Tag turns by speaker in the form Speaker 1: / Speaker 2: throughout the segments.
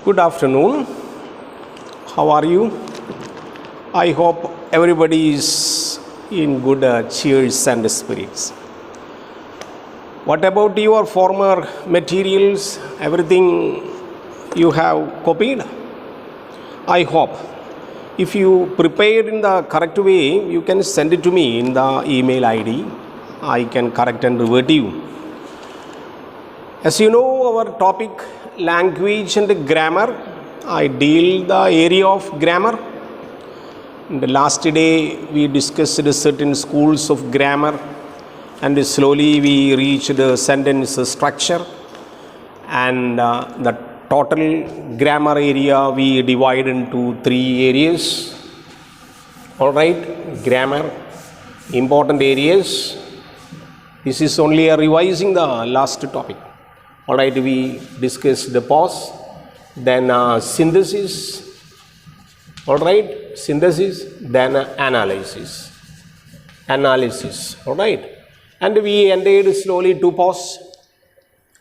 Speaker 1: Good afternoon. How are you? I hope everybody is in good cheers and spirits. What about your former materials? Everything you have copied? I hope. If you prepared in the correct way, you can send it to me in the email ID. I can correct and revert you. As you know, our topic language and grammar. I deal the area of grammar. In the last day we discussed certain schools of grammar, and slowly we reached the sentence structure, and the total grammar area we divide into 3 areas. All right, grammar important areas. This is only a revising the last topic. All right, we discussed the pause, then synthesis. All right, synthesis, then analysis. All right, and we ended slowly to pause.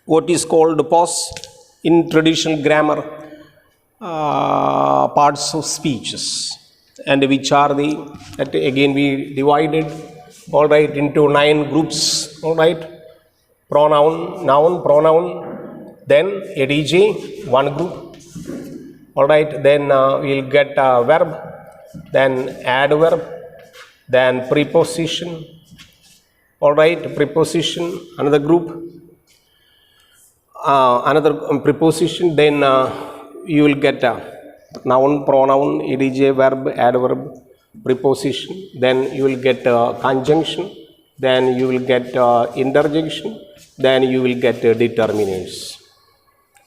Speaker 1: What is called pause in traditional grammar? Parts of speeches, and which are the that again we divided. All right, into 9 groups. All right, pronoun, noun, pronoun, then adj, one group. All right, then we'll get verb, then adverb, then preposition. All right, preposition, another group, another preposition, then you will get noun, pronoun, adj, verb, adverb, preposition, then you will get conjunction, then you will get interjection, then you will get determinants.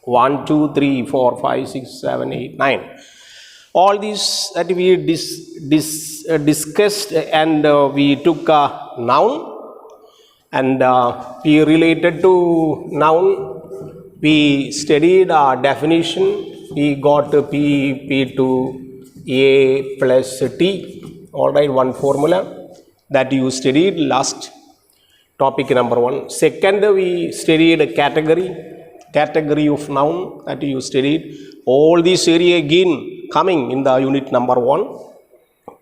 Speaker 1: 1, 2, 3, 4, 5, 6, 7, 8, 9. All these that we discussed, and we took a noun, and we related to noun. We studied a definition. We got P to A plus T. All right, one formula that you studied last topic number 1. Second, we studied a category of noun that you studied. All these area again coming in the unit number 1.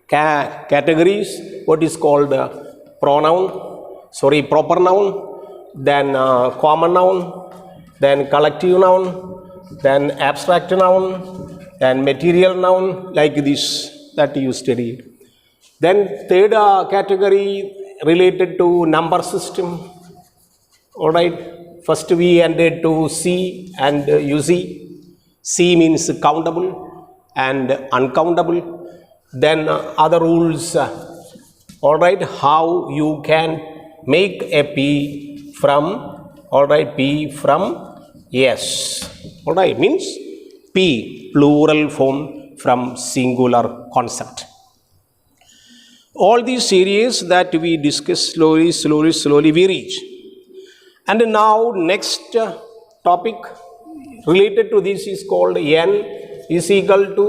Speaker 1: Categories, what is called proper noun, then common noun, then collective noun, then abstract noun, then material noun, like this that you studied. Then third category related to number system. All right, first we ended to C and UC. C means countable and uncountable. Then other rules. All right, how you can make a P from, all right, P from S. All right, means P plural form from singular concept. All these areas that we discuss slowly we reach. And now next topic related to this is called N is equal to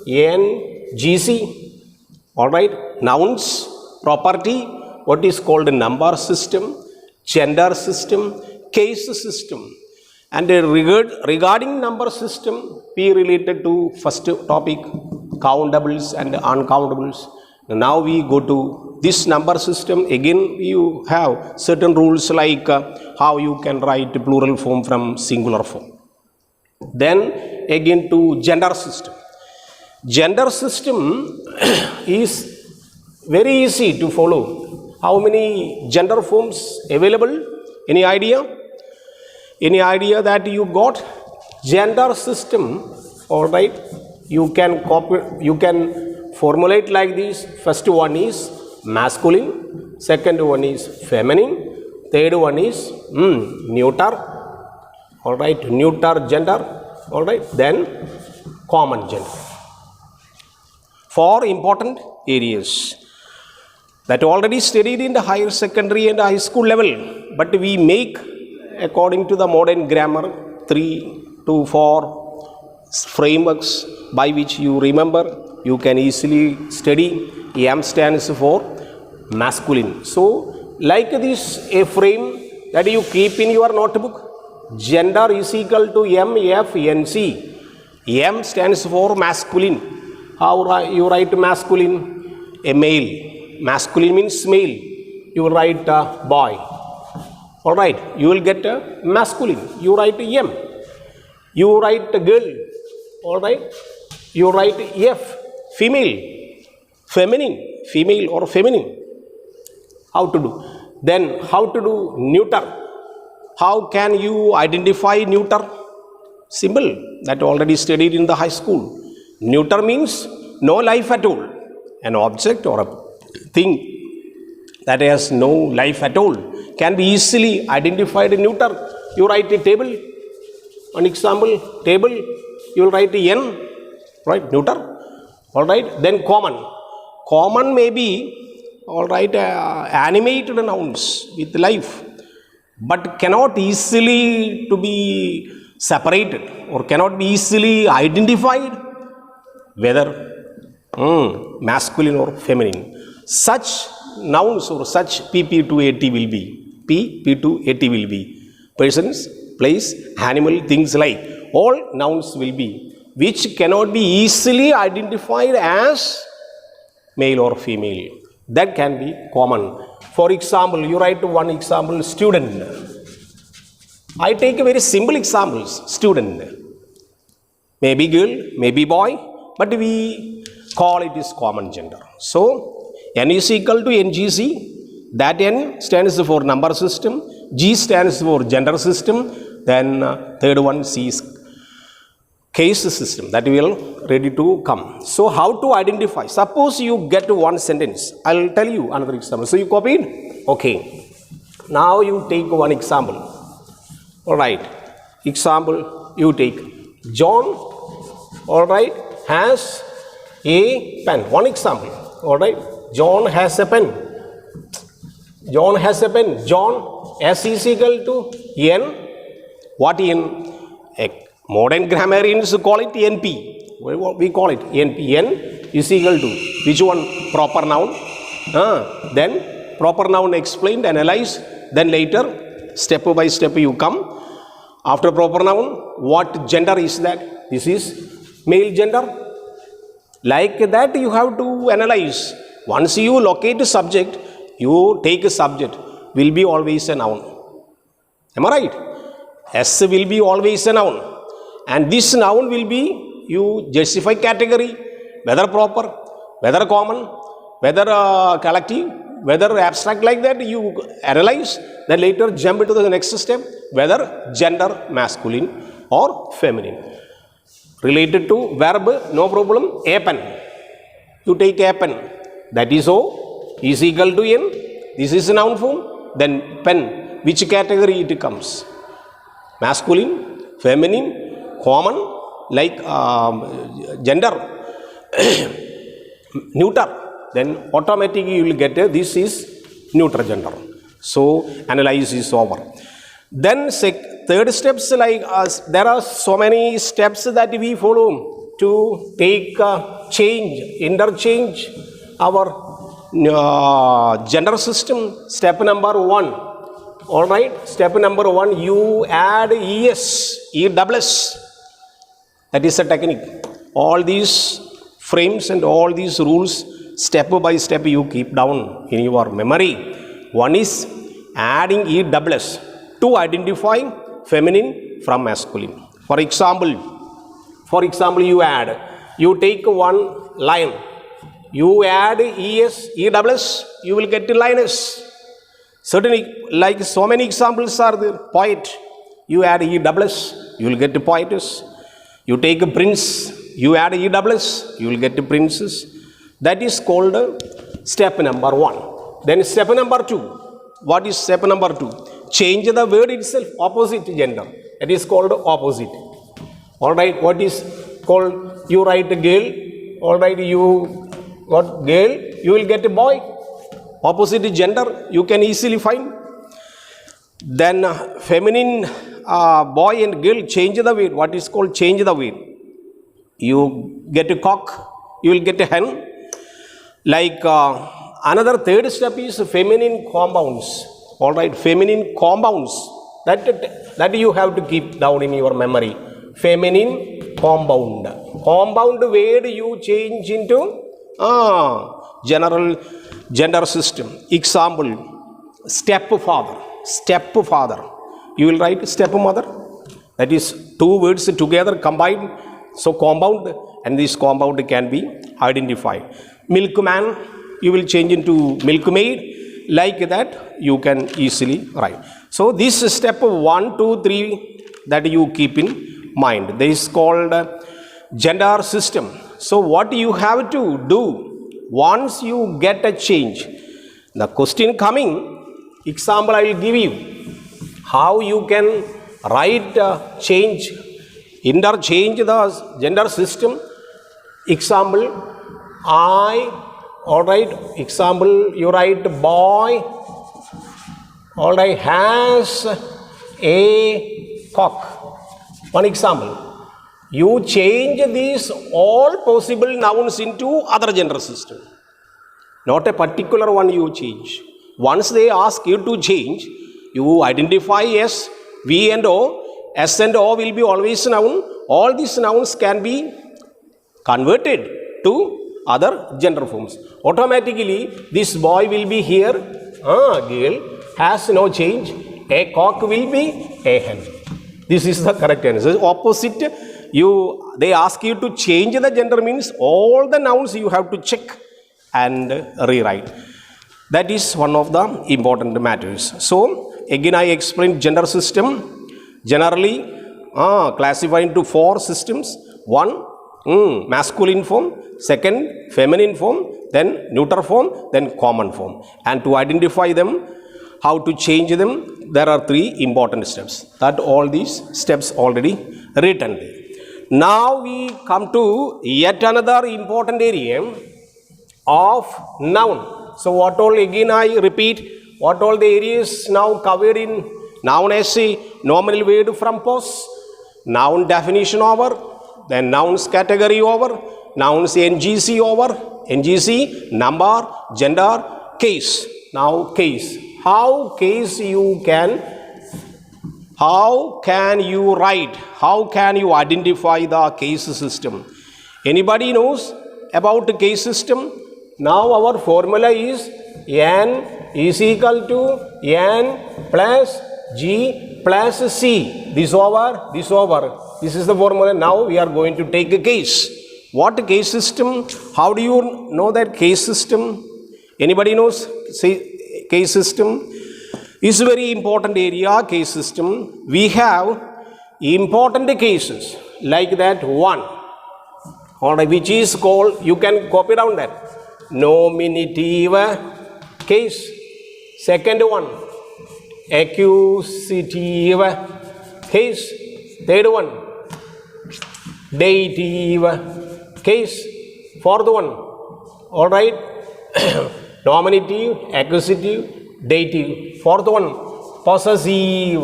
Speaker 1: NGC. All right, nouns, property, what is called number system, gender system, case system. And regarding number system, we related to first topic countables and uncountables. Now we go to this number system. Again you have certain rules like how you can write plural form from singular form. Then again to gender system. Gender system is very easy to follow. How many gender forms available? Any idea? Any idea that you got? Gender system, all right, you can copy, you can formulate like this. First one is masculine, second one is feminine, third one is neuter. All right, neuter gender. All right, then common gender. 4 important areas that already studied in the higher secondary and high school level, but we make according to the modern grammar 3 to 4 frameworks by which you remember, you can easily study. M stands for masculine. So like this, a frame that you keep in your notebook, gender is equal to MFNC. M stands for masculine. How you write masculine? A male. Masculine means male. You will write boy. All right. You will get masculine. You write M. You write girl. All right. You write F. Female. Feminine. Female or feminine. How to do? Then how to do neuter? How can you identify neuter? Simple. That already studied in the high school. Neuter means no life at all. An object or a thing that has no life at all can be easily identified neuter. You write a table. An example, table. You will write N. Right, neuter. All right. Then common. Common may be, all right, animated nouns with life, but cannot easily to be separated or cannot be easily identified whether masculine or feminine. Such nouns or such PP2AT will be. PP2AT will be. Persons, place, animal, things like. All nouns will be, which cannot be easily identified as male or female. That can be common. For example, you write one example, student. I take a very simple examples, student. Maybe girl, maybe boy, but we call it is common gender. So, N is equal to NGC. That N stands for number system. G stands for gender system. Then third one, C is case system. That will ready to come. So, how to identify? Suppose you get one sentence. I will tell you another example. So, you copied? Okay. Now, you take one example. All right. Example, you take John, all right, has a pen. One example. All right. John has a pen. John has a pen. John, S is equal to N. What N? Modern grammarians call it NP. We call it NP. N is equal to which one? Proper noun. Then proper noun explained, analyzed. Then later, step by step you come. After proper noun, what gender is that? This is male gender. Like that you have to analyze. Once you locate a subject, you take a subject, will be always a noun. Am I right? S will be always a noun. And this noun will be, you justify category, whether proper, whether common, whether collective, whether abstract, like that you analyze, then later jump into the next step, whether gender masculine or feminine. Related to verb, no problem, a pen. You take a pen, that is O is equal to N, this is a noun form, then pen, which category it comes? Masculine, feminine, common, like gender, neuter. Then automatically you will get this is neuter gender. So analysis is over. Then third steps, like there are so many steps that we follow to take interchange our gender system. Step number 1. All right. Step number 1, you add ES. That is a technique. All these frames and all these rules, step by step you keep down in your memory. One is adding ES to identify feminine from masculine. For example, you take one line, you add ES, you will get lioness. Certainly, like so many examples are there. Poet, you add ES, you will get poetess. You take a prince, you add ES, you will get a princess. That is called step number 1. Then step number 2. What is step number 2? Change the word itself, opposite gender. That is called opposite. All right. What is called? You write a girl. All right. You got girl. You will get a boy. Opposite gender you can easily find. Then feminine, boy and girl, change the word. What is called change the word? You get a cock. You will get a hen. Like another third step is feminine compounds. All right, feminine compounds that you have to keep down in your memory. Feminine compound. Compound word you change into general gender system. Example, stepfather. Stepfather. You will write stepmother. That is two words together combined. So compound, and this compound can be identified. Milkman, you will change into milkmaid. Like that, you can easily write. So this step 1, 2, 3 that you keep in mind. This is called gender system. So what you have to do once you get a change? The question coming, example I will give you. How you can write change, interchange the gender system. Example, alright, example, you write boy, alright, has a cock. One example. You change these all possible nouns into other gender system. Not a particular one you change. Once they ask you to change, you identify as V and O. S and O will be always noun. All these nouns can be converted to other gender forms. Automatically, this boy will be here. Girl has no change. A cock will be a hen. This is the correct answer. Opposite, they ask you to change the gender means all the nouns you have to check and rewrite. That is one of the important matters. So again I explained gender system generally classified into 4 systems. One, masculine form, second, feminine form, then neuter form, then common form. And to identify them, how to change them, there are 3 important steps. That all these steps already written there. Now we come to yet another important area of noun. So what all, again I repeat, what all the areas now covered in noun as a nominal word from pos, noun definition over, then nouns category over, nouns NGC over, NGC, number, gender, case. Now case. How case you can, how can you write, how can you identify the case system? Anybody knows about the case system? Now our formula is n is equal to n plus g plus c. This over, this over. This is the formula. Now we are going to take a case. What case system? How do you know that case system? Anybody knows? Say case system is a very important area. Case system. We have important cases like that one, or which is called, you can copy down that, nominative case. Second one, accusative case. Third one, dative case. Fourth one, all right, nominative, accusative, dative. Fourth one, possessive,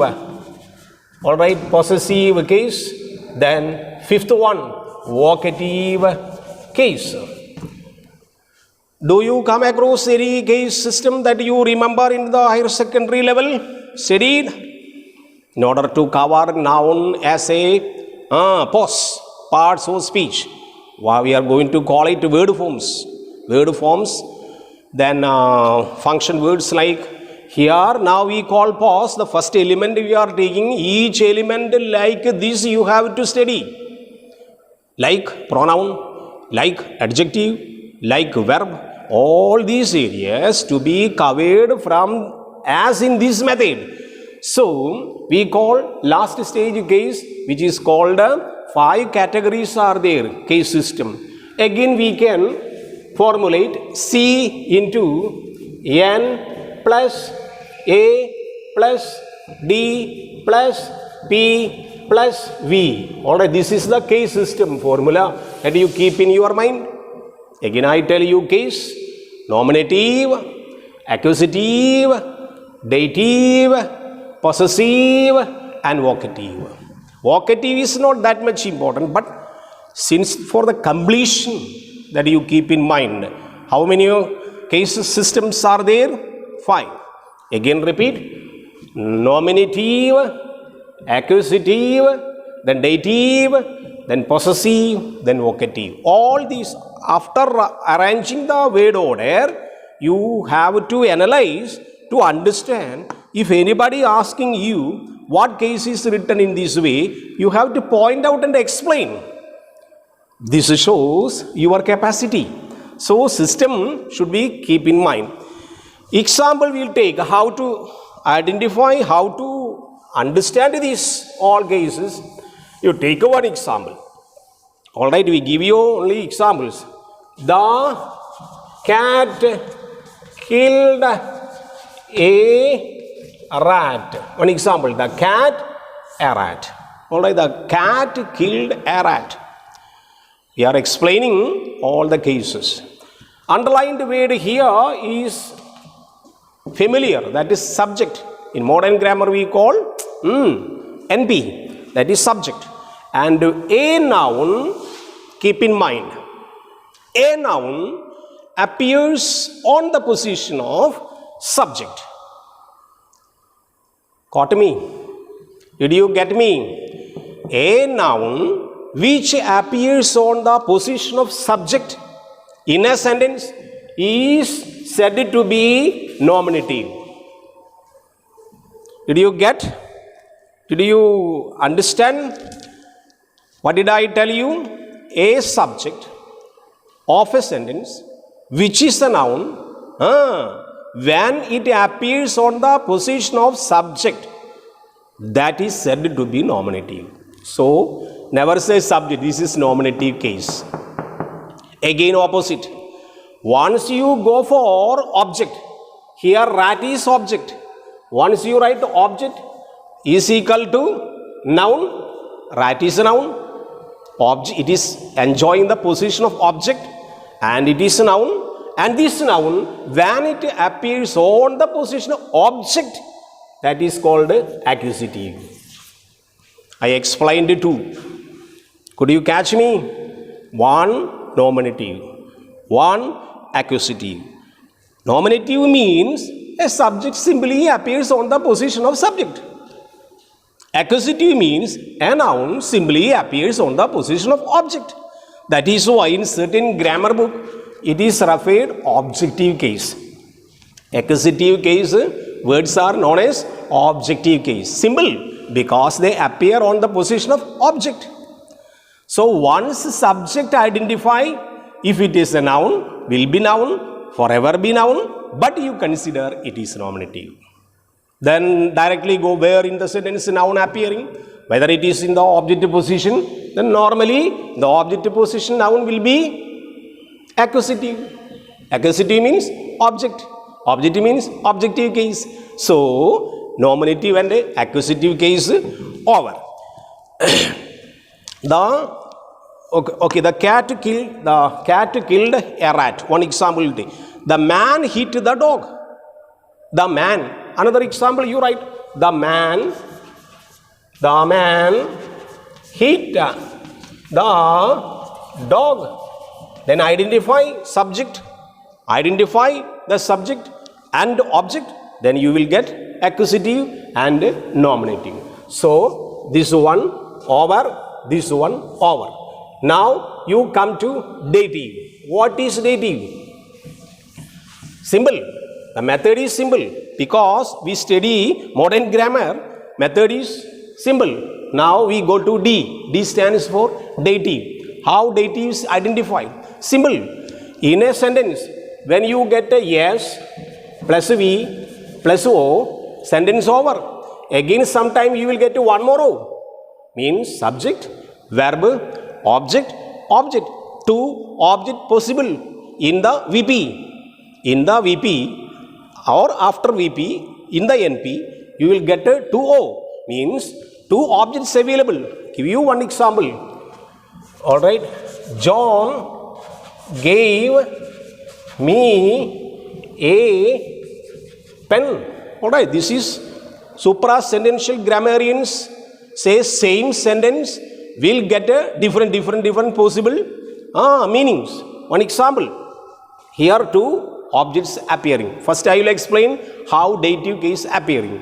Speaker 1: all right, possessive case. Then fifth one, vocative case. Do you come across any case system that you remember in the higher secondary level studied? In order to cover noun as a pos, parts of speech, we are going to call it word forms. Word forms, then function words like here. Now we call pos, the first element we are taking. Each element like this you have to study. Like pronoun, like adjective, like verb, all these areas to be covered from as in this method. So we call last stage case, which is called 5 categories are there, case system. Again we can formulate C into N plus A plus D plus P plus V. Alright, this is the case system formula that you keep in your mind. Again I tell you case, nominative, accusative, dative, possessive and vocative. Vocative is not that much important, but since for the completion that you keep in mind, how many case systems are there? 5. Again repeat, nominative, accusative, then dative, then possessive, then vocative. All these, after arranging the word order, you have to analyze to understand. If anybody asking you what case is written in this way, you have to point out and explain. This shows your capacity. So system should be keep in mind. Example we'll take how to identify, how to understand these all cases. You take one example. All right, we give you only examples. The cat killed a rat. One example, the cat, a rat. All right, the cat killed a rat. We are explaining all the cases. Underlined word here is familiar, that is subject. In modern grammar we call NP, that is subject. And a noun, keep in mind, a noun appears on the position of subject. Caught me? Did you get me? A noun which appears on the position of subject in a sentence is said to be nominative. Did you get? Did you understand? What did I tell you? A subject of a sentence which is a noun, when it appears on the position of subject, that is said to be nominative. So, never say subject, this is nominative case. Again opposite. Once you go for object, here rat is object. Once you write object is equal to noun, rat is a noun. Object, it is enjoying the position of object and it is a noun. And this noun, when it appears on the position of object, that is called accusative. I explained it too. Could you catch me? One nominative, one accusative. Nominative means a subject simply appears on the position of subject. Accusative means a noun simply appears on the position of object. That is why in certain grammar book it is referred objective case. Accusative case words are known as objective case. Simple, because they appear on the position of object. So once subject identify, if it is a noun, will be noun, forever be noun, but you consider it is nominative. Then directly go where in the sentence noun appearing, whether it is in the objective position, then normally the objective position noun will be accusative. Accusative means object. Objective means objective case. So nominative and accusative case over. The cat killed a rat. One example. The man hit the dog. The man. Another example you write. The man hit the dog. Then identify subject. Identify the subject and object. Then you will get accusative and nominative. So this one over, this one over. Now you come to dative. What is dative? Simple. The method is simple because we study modern grammar. Method is simple. Now we go to D. D stands for dative. How dative is identified? Simple. In a sentence, when you get a yes plus V plus O, sentence over. Again sometime you will get one more O. Means subject, verb, object, object. Two object possible in the VP. In the VP or after VP, in the NP, you will get a 2O. Means two objects available. Give you one example. Alright. John gave me a pen. Alright. This is supra-sentential grammarians say same sentence will get a different possible meanings. One example. Here two objects appearing. First I will explain how dative case appearing.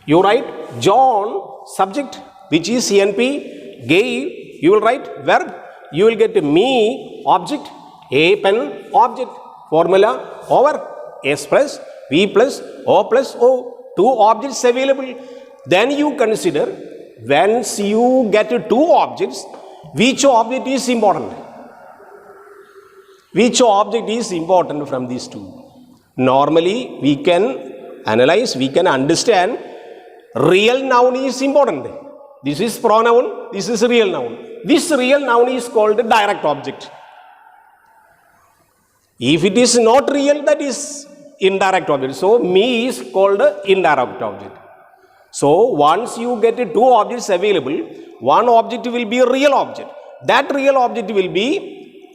Speaker 1: You write John subject which is NP gave you will write verb. You will get me object, a pen object. Formula over S plus V plus O plus O. Two objects available. Then you consider, once you get two objects, which object is important? Which object is important from these two? Normally, we can analyze, we can understand real noun is important. This is pronoun, this is real noun. This real noun is called direct object. If it is not real, that is indirect object. So, me is called indirect object. So, once you get two objects available, one object will be a real object. That real object will be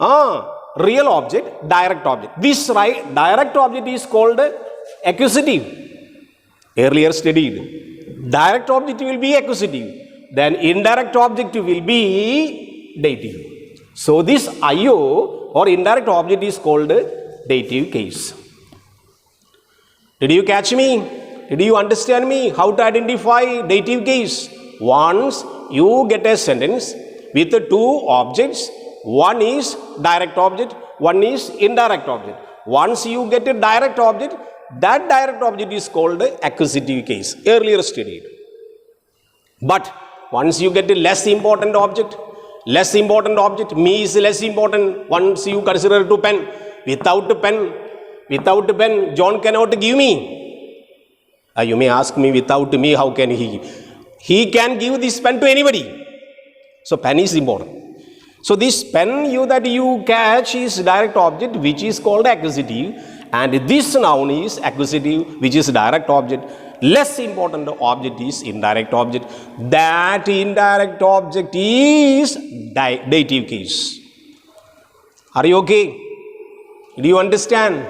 Speaker 1: real object, direct object. This direct object is called accusative. Earlier studied. Direct object will be accusative. Then indirect object will be dative. So, this IO or indirect object is called dative case. Did you catch me? Did you understand me? How to identify dative case? Once you get a sentence with two objects, one is direct object, one is indirect object. Once you get a direct object, that direct object is called accusative case, earlier studied. But once you get a less important object, me is less important. Once you consider to pen, without pen, John cannot give me. You may ask me, without me, how can he? He can give this pen to anybody. So pen is important. So this pen that you catch is direct object, which is called accusative, and this noun is accusative, which is direct object. Less important object is indirect object. That indirect object is dative case. Are you okay? Do you understand?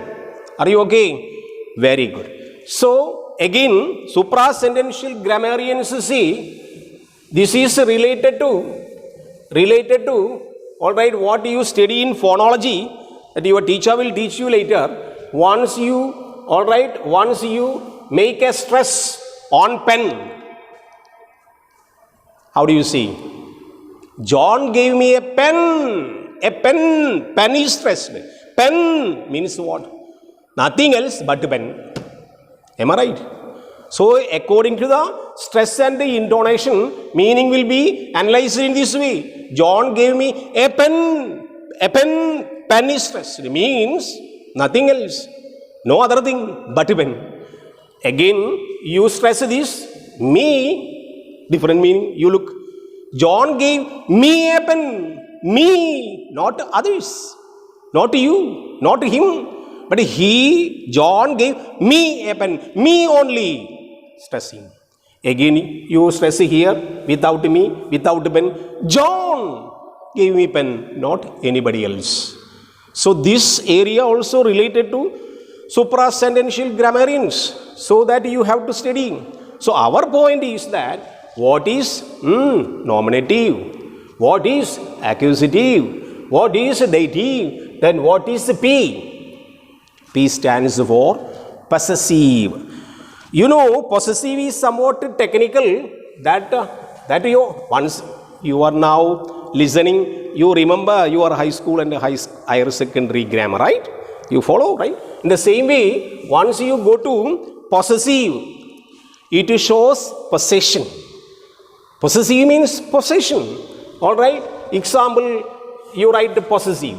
Speaker 1: Are you okay? Very good. So again, suprasentential grammarians say this is related to all right, what you study in phonology that your teacher will teach you later. Once you make a stress on pen, how do you see? John gave me a pen. Pen is stressed. Pen means what? Nothing else but pen. Am I right? So according to the stress and the intonation, meaning will be analyzed in this way. John gave me a pen. Pen is stressed. It means nothing else. No other thing but pen. Again, you stress this, me, different meaning. You look, John gave me a pen. Me, not others. Not you, not him. But John gave me a pen. Me only. Stressing. Again, you stress here, without me, without pen. John gave me pen, not anybody else. So this area also related to suprasentential grammarians. So that you have to study. So our point is that what is nominative, what is accusative, what is dative, then what is P? P stands for possessive. You know, possessive is somewhat technical. That you once you are now listening, you remember your high school and higher secondary grammar, right? You follow, right? In the same way, once you go to possessive, it shows possession. Possessive means possession. All right. Example, you write possessive.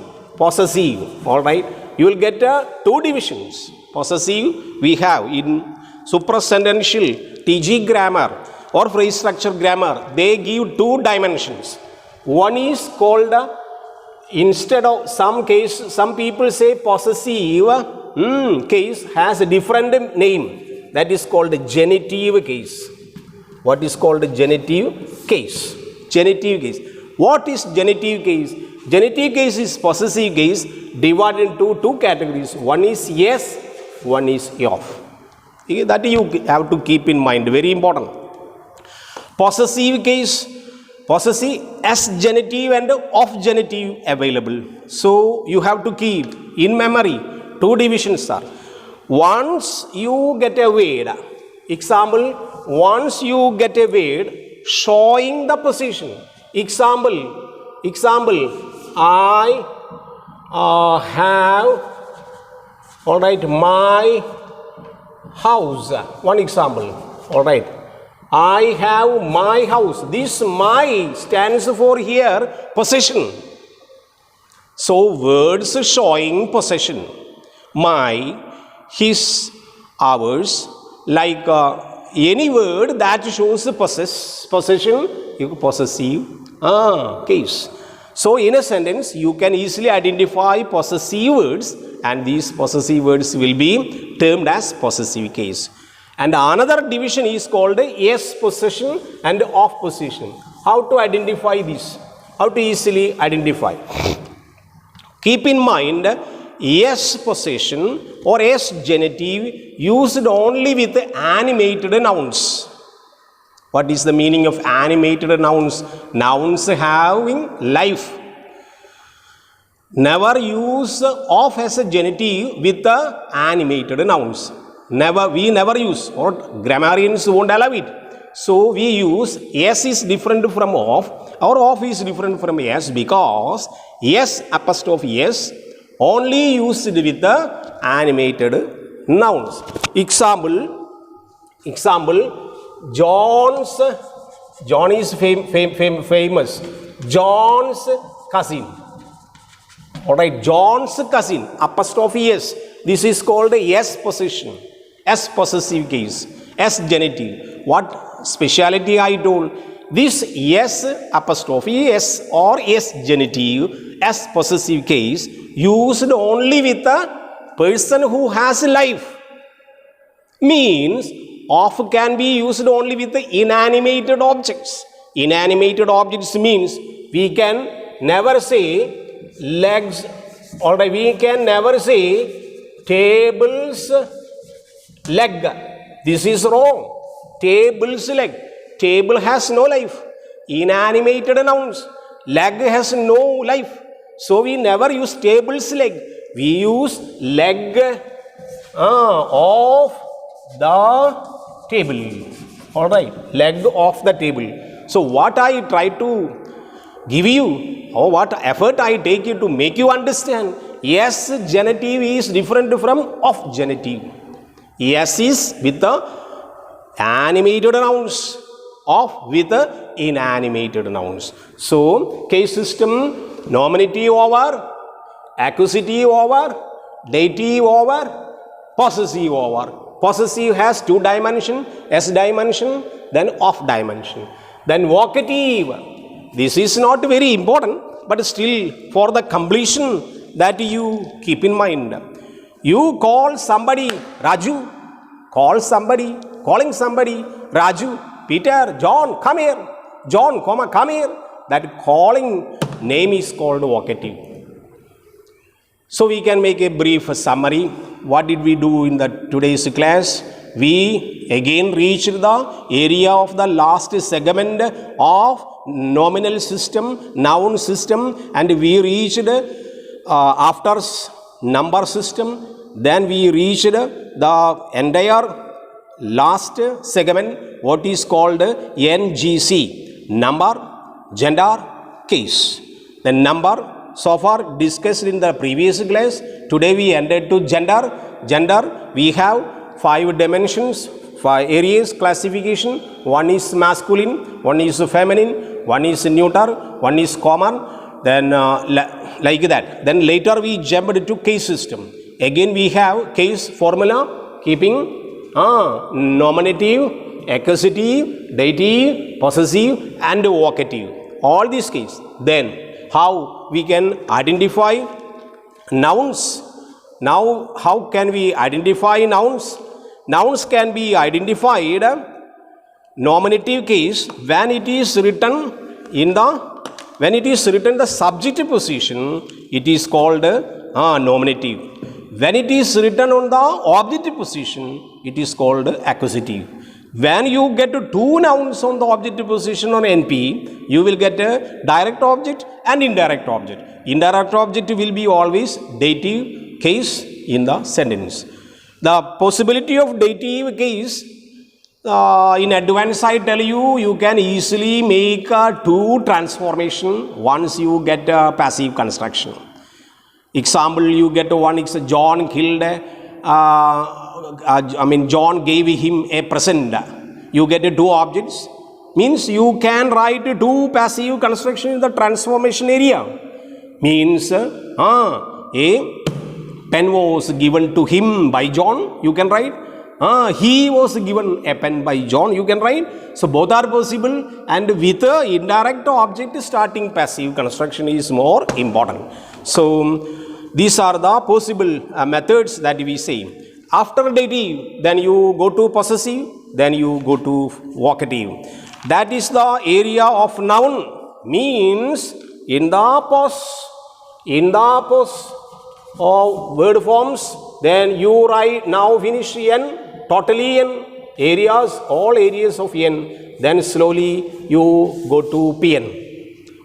Speaker 1: All right. You will get two divisions. Possessive we have in suprasentential TG grammar or phrase structure grammar. They give two dimensions. One is called instead of some people say possessive case has a different name. That is called genitive case. What is called genitive case? Genitive case. What is genitive case? Genitive case is possessive case divided into two categories. One is yes, one is of. That you have to keep in mind. Very important. Possessive case, possessive S genitive and of genitive available. So you have to keep in memory. Two divisions are. Once you get a word, example, once you get a word showing the position. Example, Example, I have, all right, my house. One example, all right. I have my house. This my stands for here possession. So words showing possession. My, his, ours, like any word that shows possession, possessive case. So in a sentence, you can easily identify possessive words, and these possessive words will be termed as possessive case. And another division is called yes possession and of possession. How to identify this? How to easily identify? Keep in mind, yes possession or yes genitive used only with animated nouns. What is the meaning of animated nouns? Nouns having life. Never use of as a genitive with the animated nouns. We never use, or grammarians won't allow it. So we use yes is different from of, or of is different from yes, because yes apostrophe yes only used with the animated nouns. Example, John is famous. John's cousin. All right, John's cousin, apostrophe yes. This is called a yes possession, S possessive case, S genitive. What speciality I told? This yes apostrophe yes or yes genitive, S possessive case used only with a person who has life. Means of can be used only with the inanimated objects. Inanimated objects means we can never say legs, or we can never say table's leg. This is wrong. Table's leg. Table has no life. Inanimated nouns. Leg has no life. So we never use table's leg. We use leg of the table. All right, leg of the table. So what I try to give you, or what effort I take you to make you understand, yes genitive is different from of genitive. Yes is with the animated nouns, of with the inanimated nouns. So case system, nominative over, accusative over, dative over, possessive over. Possessive has two dimension, S dimension, then of dimension. Then vocative, this is not very important, but still for the completion that you keep in mind. You call somebody Raju, calling somebody Raju, Peter, John, come here, John, come here. That calling name is called vocative. So we can make a brief summary. What did we do in the today's class? We again reached the area of the last segment of nominal system, noun system, and we reached after number system. Then we reached the entire last segment, what is called NGC, number, gender, case. The number so far discussed in the previous class. Today we ended to gender. Gender, we have 5 dimensions, 5 areas classification. One is masculine, one is feminine, one is neuter, one is common. Then like that. Then later we jumped to case system. Again we have case formula, keeping nominative, accusative, dative, possessive and vocative. All these cases. Then how we can identify nouns. Now how can we identify nouns? Nouns can be identified nominative case when it is written in the subject position, it is called nominative. When it is written on the object position, it is called accusative. When you get 2 nouns on the object position on NP, you will get a direct object and indirect object. Indirect object will be always dative case in the sentence. The possibility of dative case In advance I tell you, you can easily make two transformation once you get passive construction. Example, you get one, John killed, John gave him a present. You get two objects. Means you can write two passive construction in the transformation area. Means a pen was given to him by John, you can write. He was given a pen by John, you can write. So both are possible, and with indirect object starting passive construction is more important. So these are the possible methods that we say. After dative, then you go to possessive, then you go to vocative. That is the area of noun. Means in the pos of word forms, then you write now finish n, totally n, areas, all areas of n, then slowly you go to Pn.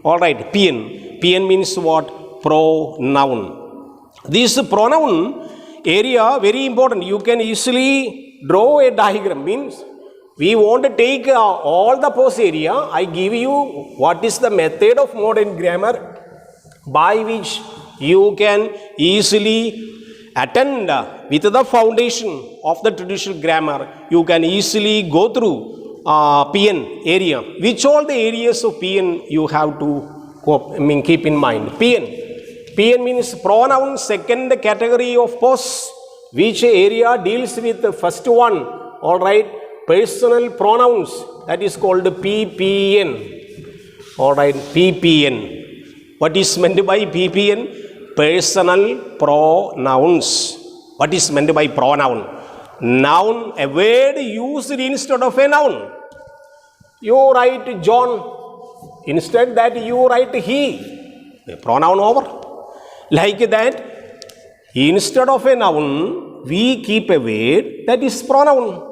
Speaker 1: Alright, Pn. Pn means what? Pronoun. This pronoun area very important. You can easily draw a diagram. Means we want to take all the pos area. I give you what is the method of modern grammar by which you can easily attend with the foundation of the traditional grammar. You can easily go through Pn area. Which all the areas of Pn you have to keep in mind. Pn means pronoun, second category of pos, which area deals with the first one. Alright, personal pronouns, that is called PPN. Alright, PPN. What is meant by PPN? Personal pronouns. What is meant by pronoun? Noun, a word used instead of a noun. You write John, instead that you write he. The pronoun over. Like that, instead of a noun, we keep a word that is pronoun.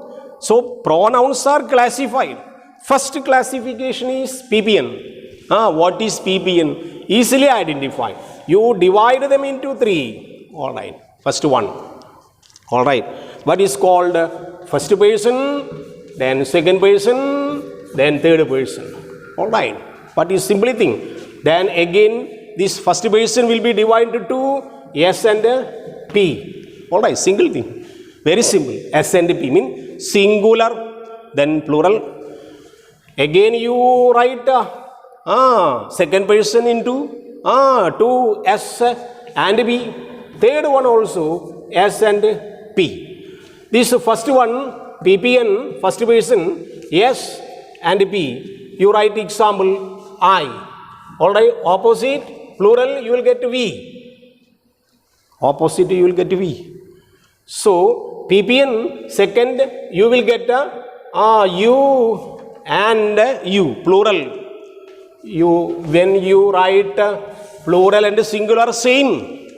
Speaker 1: So pronouns are classified. First classification is PPN. What is PPN? Easily identified. You divide them into three. Alright. First one. Alright. What is called first person, then second person, then third person. Alright. What is simply thing? Then again, this first person will be divided to S and P. Alright, single thing. Very simple. S and P mean singular, then plural. Again you write second person into to S and P. Third one also S and P. This first one, PPN, first person, S and P. You write example I. Alright, opposite. Plural, you will get V. Opposite, you will get V. So, PPN, second, you will get U and U, plural. When you write plural and singular, same.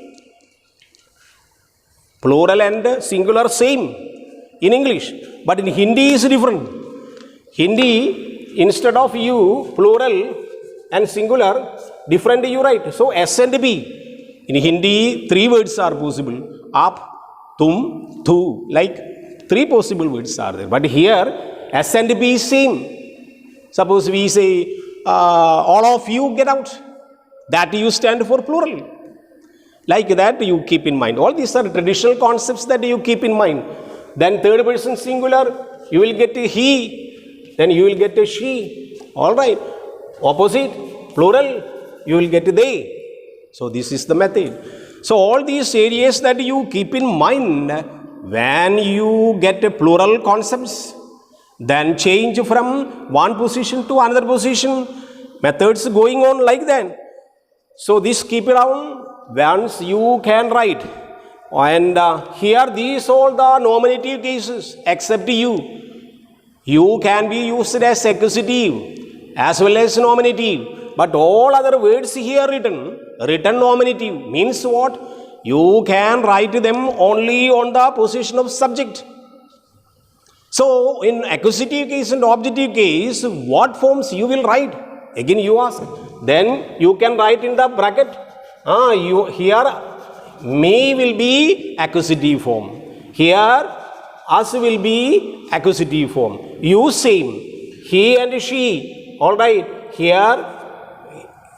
Speaker 1: Plural and singular, same in English. But in Hindi is different. Hindi, instead of U, plural and singular, different you write. So S and B. In Hindi, three words are possible. Aap, tum, tu. Like three possible words are there. But here, S and B is same. Suppose we say, all of you get out. That you stand for plural. Like that you keep in mind. All these are traditional concepts that you keep in mind. Then third person singular, you will get a he. Then you will get a she. Alright. Opposite, plural, you will get they. So this is the method. So all these areas that you keep in mind when you get a plural concepts, then change from one position to another position. Methods going on like that. So this keep it down. Once you can write. And here these all the nominative cases except you. You can be used as accusative as well as nominative. But all other words here written nominative means what? You can write them only on the position of subject. So in accusative case and objective case, what forms you will write? Again you ask. Then you can write in the bracket. Here me will be accusative form. Here us will be accusative form. You same. He and she. All right. Here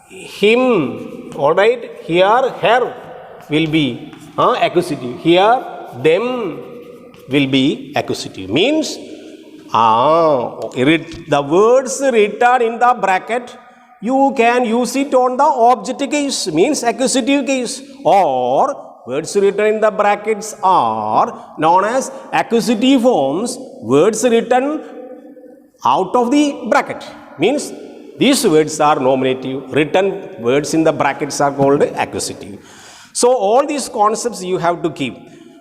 Speaker 1: him. All right. Here her will be accusative. Here them will be accusative. Means the words written in the bracket, you can use it on the object case, means accusative case, or words written in the brackets are known as accusative forms. Words written out of the bracket means these words are nominative. Written words in the brackets are called accusative. So all these concepts you have to keep.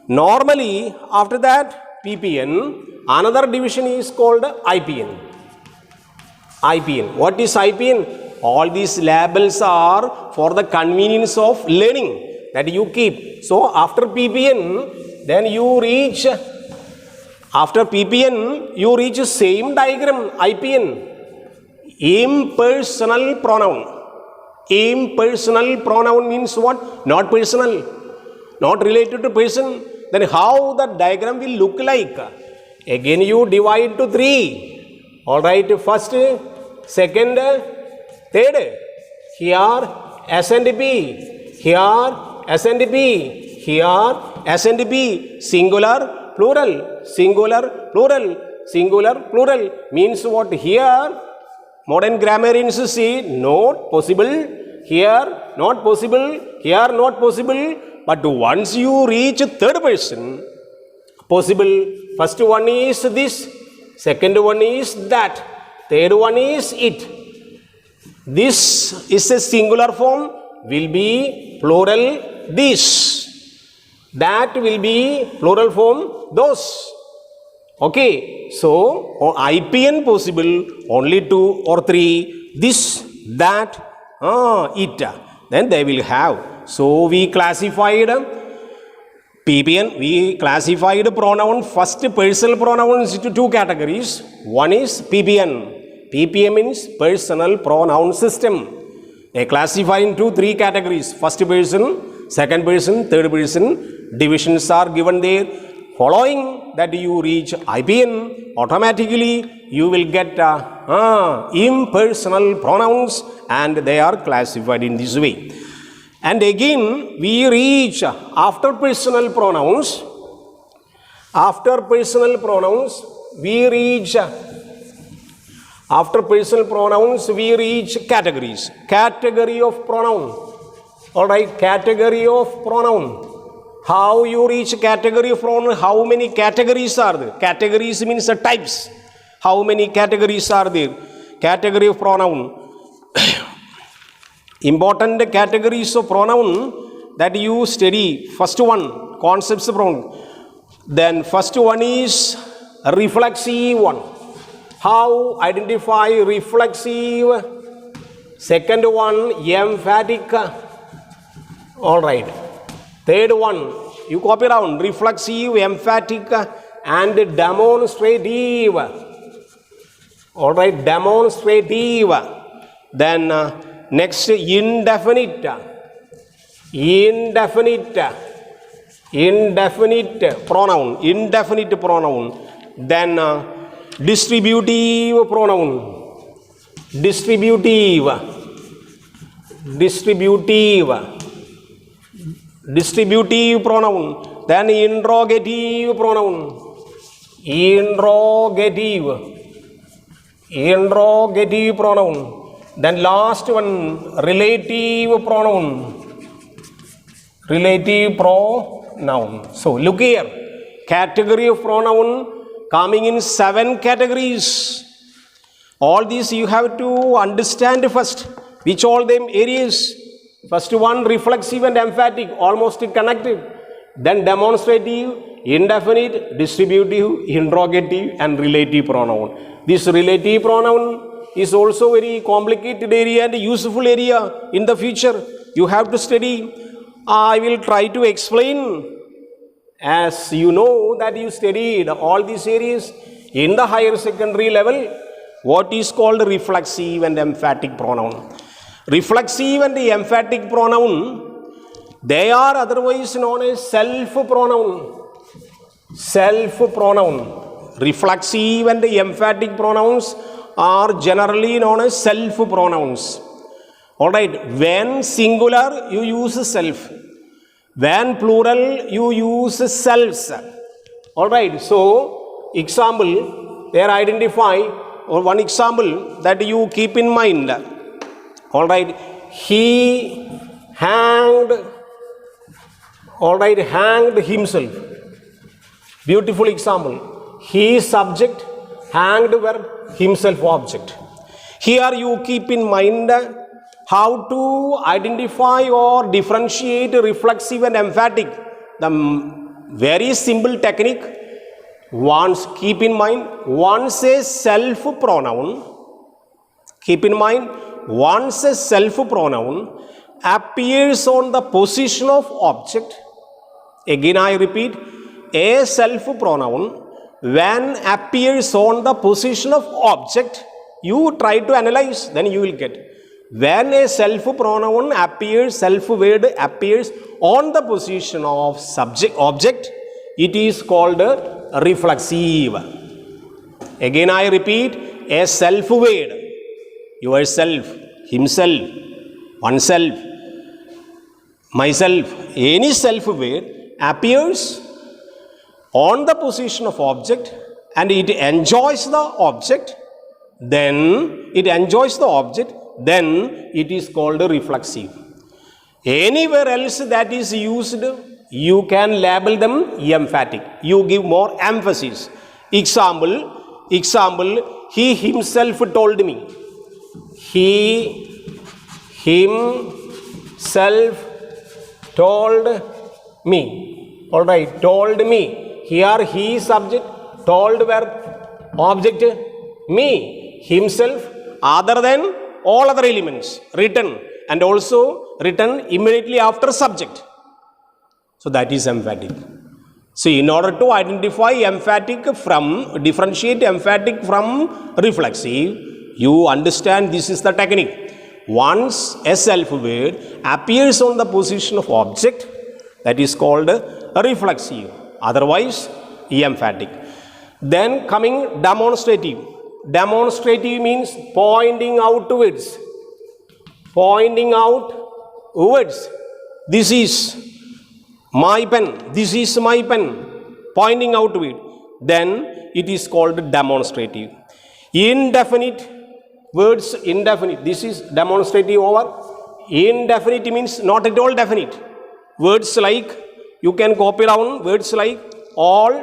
Speaker 1: Normally, after that, PPN, another division is called IPN. IPN. What is IPN? All these labels are for the convenience of learning that you keep. So after PPN, then you reach, after PPN, you reach same diagram, IPN. Impersonal pronoun. Impersonal pronoun means what? Not personal, not related to person. Then how the diagram will look like? Again you divide to 3. All right, first, second, third. Here S and P. Here S and P. Here S and P. Singular, plural. Singular, plural. Singular, plural. Means what? Here modern grammarians say not possible. Here not possible. Here not possible. But once you reach third person, possible. First one is this, second one is that, third one is it. This is a singular form, will be plural this. That will be plural form those. Okay, so IPN possible only 2 or 3, this, that, it. Then they will have. So we classified PPN, we classified pronoun, first personal pronouns into 2 categories. One is PPN. PPN means personal pronoun system. They classify into 3 categories. First person, second person, third person. Divisions are given there. Following that you reach IPN, automatically you will get impersonal pronouns, and they are classified in this way. And again we reach after personal pronouns. After personal pronouns we reach categories. Category of pronoun. All right, category of pronoun. How you reach category of pronoun? How many categories are there? Categories means types. How many categories are there? Category of pronoun. Important categories of pronoun that you study. First one, concepts of pronoun. Then first one is reflexive one. How identify reflexive? Second one, emphatic. All right. Third one, you copy down, reflexive, emphatic, and demonstrative. All right, demonstrative. Then next, indefinite. Indefinite pronoun. Indefinite pronoun. Then distributive pronoun. Distributive pronoun. Then interrogative pronoun. Interrogative pronoun. Then last one, relative pronoun. Relative pronoun. So look here, category of pronoun coming in 7 categories. All these you have to understand first, which all them areas. First one, reflexive and emphatic, almost connected. Then demonstrative, indefinite, distributive, interrogative, and relative pronoun. This relative pronoun is also very complicated area and useful area in the future. You have to study. I will try to explain, as you know that you studied all these areas in the higher secondary level, what is called reflexive and emphatic pronoun. Reflexive and the emphatic pronoun, they are otherwise known as self pronoun. self-pronoun. Reflexive and emphatic pronouns are generally known as self-pronouns. Alright, when singular, you use self. When plural, you use selves. Alright, so example, they are identify, or one example that you keep in mind. Alright, he hanged, alright, hanged himself. Beautiful example. He subject, hanged verb, himself object. Here you keep in mind how to identify or differentiate reflexive and emphatic. The very simple technique. Once keep in mind, once a self pronoun, keep in mind, once a self pronoun appears on the position of object, again I repeat, a self pronoun when appears on the position of object, you try to analyze, then you will get. When a self pronoun appears, self word appears on the position of subject object, it is called reflexive. Again I repeat, a self word, yourself, himself, oneself, myself, any self word appears on the position of object and it enjoys the object, then it is called reflexive. Anywhere else that is used, you can label them emphatic. You give more emphasis. Example, he himself told me. He himself told me. Alright, told me. Here he subject, told verb, object, me, himself, other than all other elements, written, and also written immediately after subject. So that is emphatic. So in order to identify emphatic from, differentiate emphatic from reflexive, you understand this is the technique. Once a self word appears on the position of object, that is called reflexive. Otherwise, emphatic. Then coming demonstrative. Demonstrative means pointing outwards. Pointing outwards. This is my pen. This is my pen. Pointing outward. Then it is called demonstrative. Indefinite words, indefinite. This is demonstrative over. Indefinite means not at all definite. Words like, you can copy down words like all,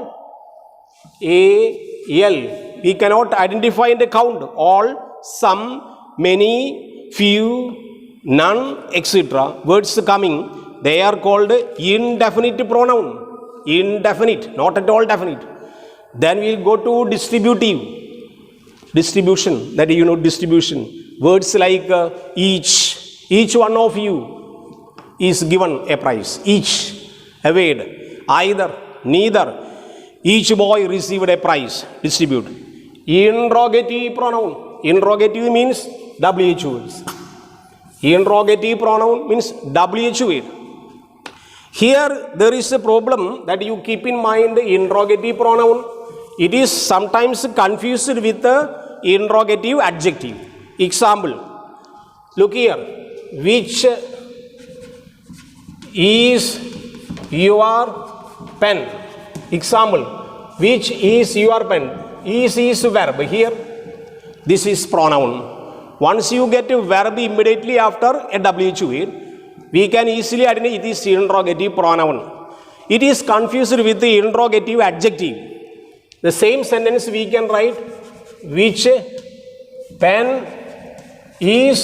Speaker 1: a, l. We cannot identify and count. All, some, many, few, none, etc. Words coming, they are called indefinite pronoun. Indefinite, not at all definite. Then we will go to distributive. Distribution, that you know distribution. Words like each one of you is given a prize. Each, a word, either, neither. Each boy received a prize. Distribute. Interrogative pronoun. Interrogative means WH words. Interrogative pronoun means WH word. Here there is a problem that you keep in mind. Interrogative pronoun, it is sometimes confused with the interrogative adjective. Example, look here. Which is your pen? Example, which is your pen? Is verb. Here, this is pronoun. Once you get a verb immediately after a WH word, we can easily identify it is interrogative pronoun. It is confused with the interrogative adjective. The same sentence we can write, which pen is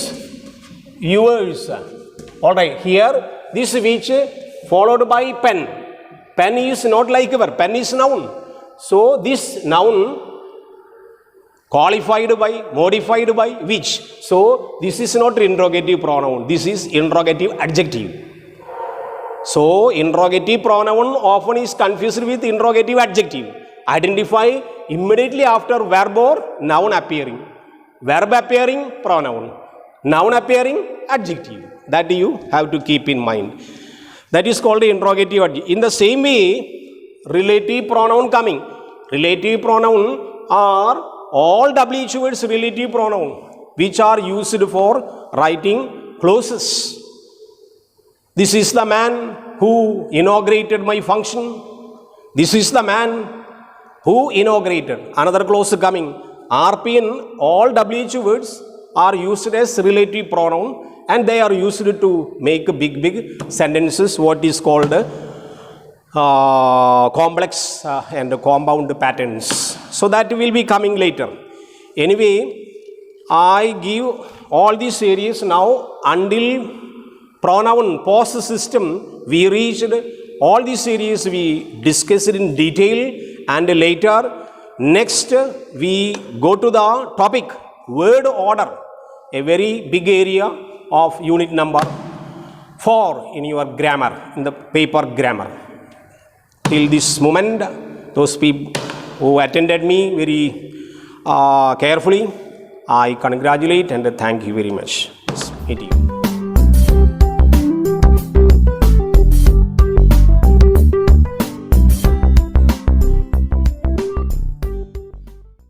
Speaker 1: yours. Alright, here this which followed by pen. Pen is not like a verb, pen is noun. So this noun qualified by, modified by which. So this is not interrogative pronoun, this is interrogative adjective. So interrogative pronoun often is confused with interrogative adjective. Identify immediately after verb or noun appearing. Verb appearing, pronoun. Noun appearing, adjective. That you have to keep in mind. That is called interrogative adjective. In the same way, relative pronoun coming. Relative pronoun are all WH words relative pronoun which are used for writing clauses. This is the man who inaugurated my function. This is the man who inaugurated. Another clause coming. RPN, all WH words are used as relative pronoun and they are used to make big sentences, what is called complex and compound patterns. So that will be coming later. Anyway, I give all these areas now until pronoun post system. We reached all these areas, we discussed in detail, and later next we go to the topic word order, a very big area of unit number 4 in your grammar, in the paper grammar. Till this moment, those people who attended me very carefully, I congratulate and thank you very much. Meet you.